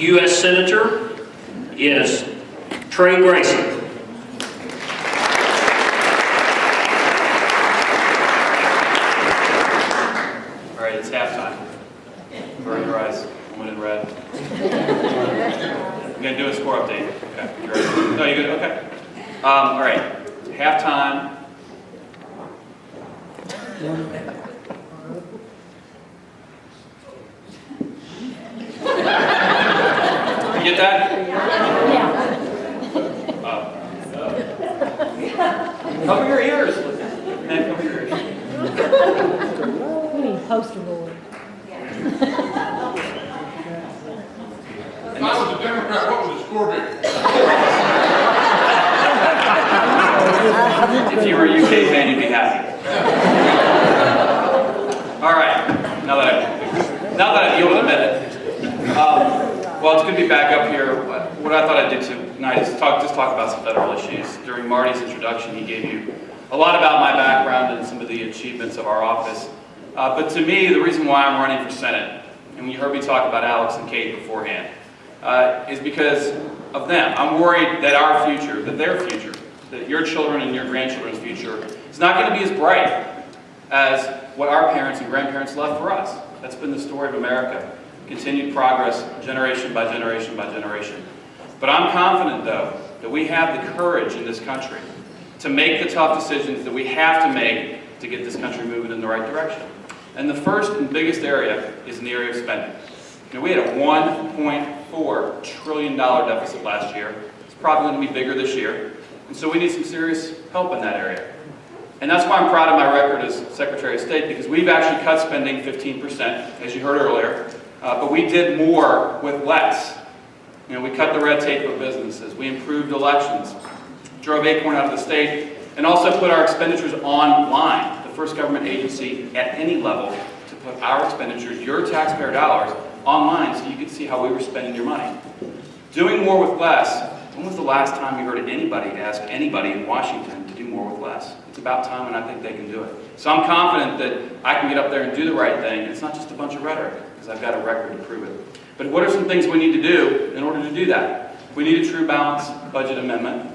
U.S. Senator is Trey Grayson. All right, it's halftime. Burn your eyes. One in red. I'm going to do a score update. Okay. You ready? No, you good? Okay. All right. Halftime. You get that? Cover your ears. Man, cover your ears. We need a poster board. If I was a Democrat, what would the score be? If you were a UK fan, you'd be happy. All right. Now that I've yielded a minute. Well, it's good to be back up here. What I thought I'd do tonight is just talk about some federal issues. During Marty's introduction, he gave you a lot about my background and some of the achievements of our office. But to me, the reason why I'm running for Senate, and when you heard me talk about Alex and Kate beforehand, is because of them. I'm worried that our future, that their future, that your children and your grandchildren's future is not going to be as bright as what our parents and grandparents left for us. That's been the story of America. Continued progress, generation by generation by generation. But I'm confident, though, that we have the courage in this country to make the tough decisions that we have to make to get this country moving in the right direction. And the first and biggest area is in the area of spending. You know, we had a $1.4 trillion deficit last year. It's probably going to be bigger this year. And so we need some serious help in that area. And that's why I'm proud of my record as Secretary of State, because we've actually cut spending 15%, as you heard earlier. But we did more with less. You know, we cut the red tape of businesses. We improved elections, drove Acorn out of the state, and also put our expenditures online, the first government agency at any level to put our expenditures, your taxpayer dollars, online so you could see how we were spending your money. Doing more with less. When was the last time you heard anybody ask anybody in Washington to do more with less? It's about time, and I think they can do it. So I'm confident that I can get up there and do the right thing. It's not just a bunch of rhetoric, because I've got a record to prove it. But what are some things we need to do in order to do that? We need a true balanced budget amendment.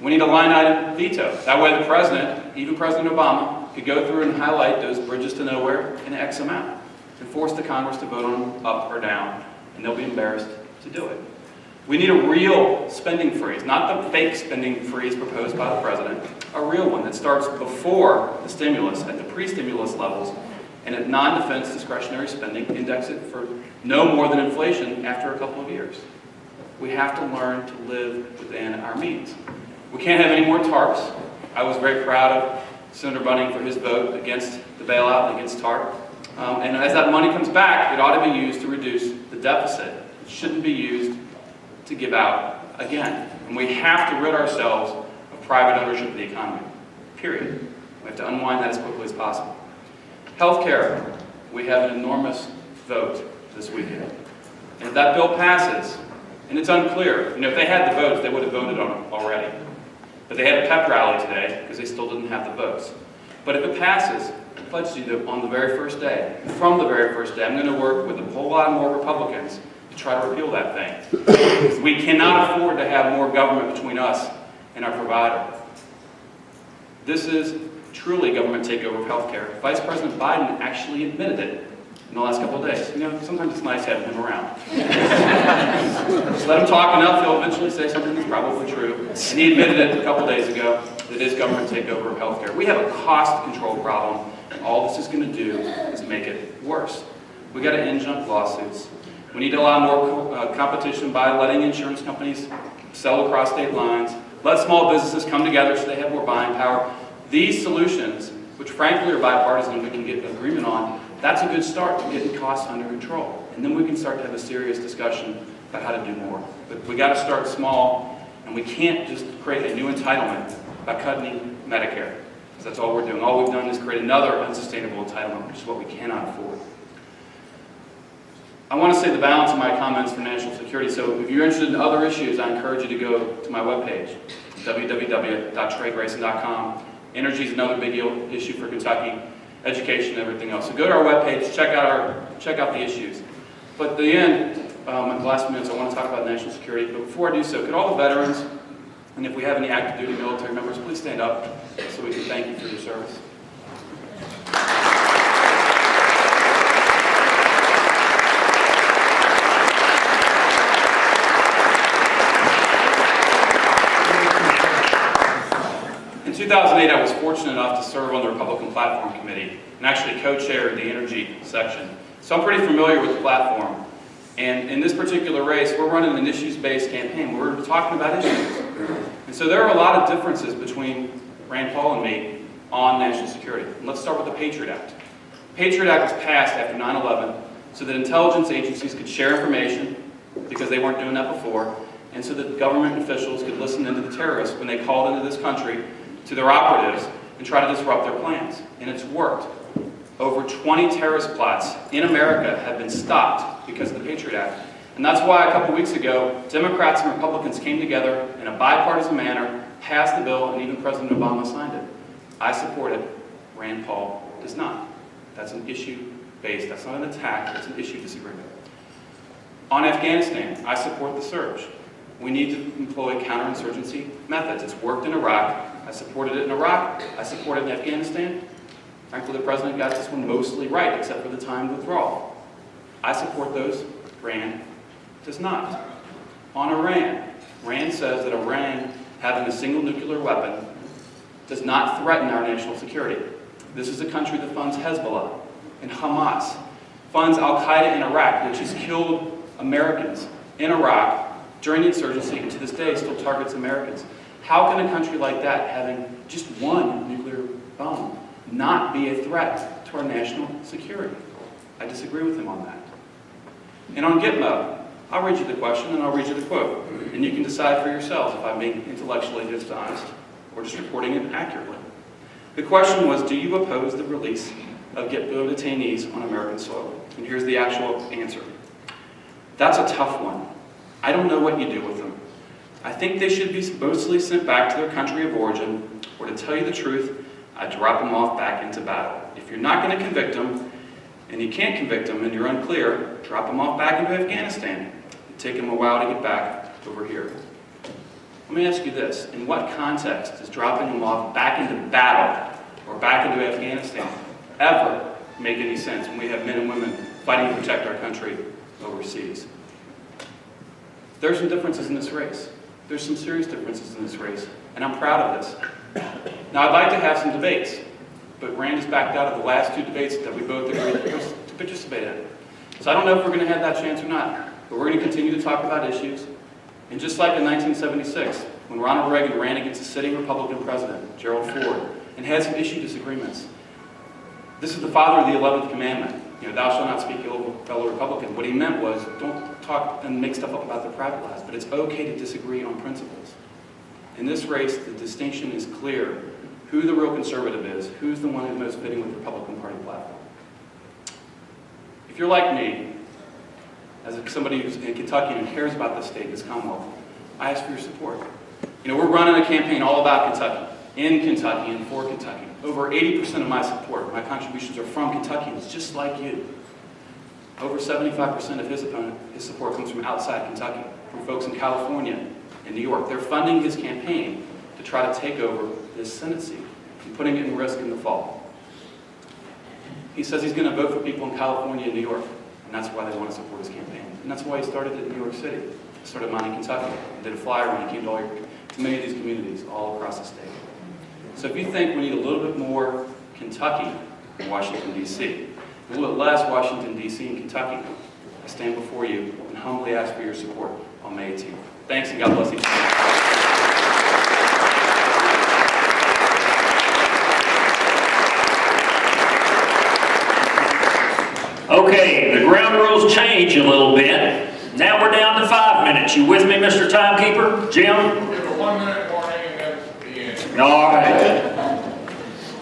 We need a line item veto. That way the president, even President Obama, could go through and highlight those bridges to nowhere in X amount and force the Congress to vote on them up or down, and they'll be embarrassed to do it. We need a real spending freeze, not the fake spending freeze proposed by the president, a real one that starts before the stimulus, at the pre-stimulus levels, and at non-defense discretionary spending, index it for no more than inflation after a couple of years. We have to learn to live within our means. We can't have any more TARPs. I was very proud of Senator Bunning for his vote against the bailout and against TARP. And as that money comes back, it ought to be used to reduce the deficit. It shouldn't be used to give out again. And we have to rid ourselves of private ownership of the economy, period. We have to unwind that as quickly as possible. Healthcare, we have an enormous vote this weekend. And if that bill passes, and it's unclear, you know, if they had the votes, they would have voted on it already. But they had a pep rally today because they still didn't have the votes. But if it passes, I pledge to you that on the very first day, from the very first day, I'm going to work with a whole lot more Republicans to try to repeal that thing. Because we cannot afford to have more government between us and our provider. This is truly government takeover of healthcare. Vice President Biden actually admitted it in the last couple of days. You know, sometimes it's nice having him around. Just let him talk enough, he'll eventually say something that's probably true. And he admitted it a couple of days ago that it is government takeover of healthcare. We have a cost control problem, and all this is going to do is make it worse. We've got to end junk lawsuits. We need to allow more competition by letting insurance companies sell across state lines. Let small businesses come together so they have more buying power. These solutions, which frankly are bipartisan and we can get agreement on, that's a good start to getting costs under control. And then we can start to have a serious discussion about how to do more. But we got to start small, and we can't just create a new entitlement by cutting Medicare, because that's all we're doing. All we've done is create another unsustainable entitlement, which is what we cannot afford. I want to say the balance of my comments for national security, so if you're interested in other issues, I encourage you to go to my webpage, www.treygrayson.com. Energy is another big issue for Kentucky, education and everything else. So go to our webpage, check out the issues. But at the end, my last minutes, I want to talk about national security. But before I do so, could all the veterans, and if we have any active duty military members, please stand up so we can thank you for your service. In 2008, I was fortunate enough to serve on the Republican Platform Committee and actually co-chaired the energy section. So I'm pretty familiar with the platform. And in this particular race, we're running an issues-based campaign. We're talking about issues. And so there are a lot of differences between Rand Paul and me on national security. And let's start with the Patriot Act. The Patriot Act was passed after 9/11 so that intelligence agencies could share information, because they weren't doing that before, and so that government officials could listen into the terrorists when they called into this country to their operatives and try to disrupt their plans. And it's worked. Over 20 terrorist plots in America have been stopped because of the Patriot Act. And that's why a couple weeks ago, Democrats and Republicans came together in a bipartisan manner, passed the bill, and even President Obama signed it. I support it. Rand Paul does not. That's an issue-based. That's not an attack. It's an issue disagreement. On Afghanistan, I support the surge. We need to employ counterinsurgency methods. It's worked in Iraq. I supported it in Iraq. I support it in Afghanistan. Frankly, the president got this one mostly right, except for the time of withdrawal. I support those. Rand does not. On Iran, Rand says that Iran having a single nuclear weapon does not threaten our national security. This is a country that funds Hezbollah and Hamas, funds Al-Qaeda in Iraq, which has killed Americans in Iraq during the insurgency, and to this day still targets Americans. How can a country like that, having just one nuclear bomb, not be a threat to our national security? I disagree with him on that. And on Gitmo, I'll read you the question and I'll read you the quote. And you can decide for yourselves if I'm being intellectually dishonest or just reporting it accurately. The question was, do you oppose the release of Gitmo detainees on American soil? And here's the actual answer. That's a tough one. I don't know what you do with them. I think they should be mostly sent back to their country of origin, or to tell you the truth, I'd drop them off back into battle. If you're not going to convict them, and you can't convict them, and you're unclear, drop them off back into Afghanistan. It'd take them a while to get back over here. Let me ask you this. In what context does dropping them off back into battle, or back into Afghanistan, ever make any sense when we have men and women fighting to protect our country overseas? There's some differences in this race. There's some serious differences in this race, and I'm proud of this. Now, I'd like to have some debates, but Rand has backed out of the last two debates that we both agreed to participate in. So I don't know if we're going to have that chance or not, but we're going to continue to talk about issues. And just like in 1976, when Ronald Reagan ran against a sitting Republican president, Gerald Ford, and had some issue disagreements, this is the father of the 11th commandment. Thou shalt not speak ill of a fellow Republican. What he meant was, don't talk and make stuff up about their private lives, but it's okay to disagree on principles. In this race, the distinction is clear. Who the real conservative is, who's the one who's most fitting with the Republican Party platform. If you're like me, as somebody who's in Kentucky and cares about this state, this Commonwealth, I ask for your support. We're running a campaign all about Kentucky, in Kentucky, and for Kentucky. Over 80% of my support, my contributions are from Kentuckians, just like you. Over 75% of his support comes from outside Kentucky, from folks in California and New York. They're funding his campaign to try to take over this Senate seat and putting it in risk in the fall. He says he's going to vote for people in California and New York, and that's why they want to support his campaign. And that's why he started it in New York City. He started mine in Kentucky and did a flyer when he came to many of these communities all across the state. So if you think we need a little bit more Kentucky in Washington, D.C., a little bit less Washington, D.C. and Kentucky, I stand before you and humbly ask for your support on May 18th. Thanks, and God bless you. Okay, the ground rules change a little bit. Now we're down to 5 minutes. You with me, Mr. Timekeeper? Jim? Give a 1 minute warning and then the end. All right.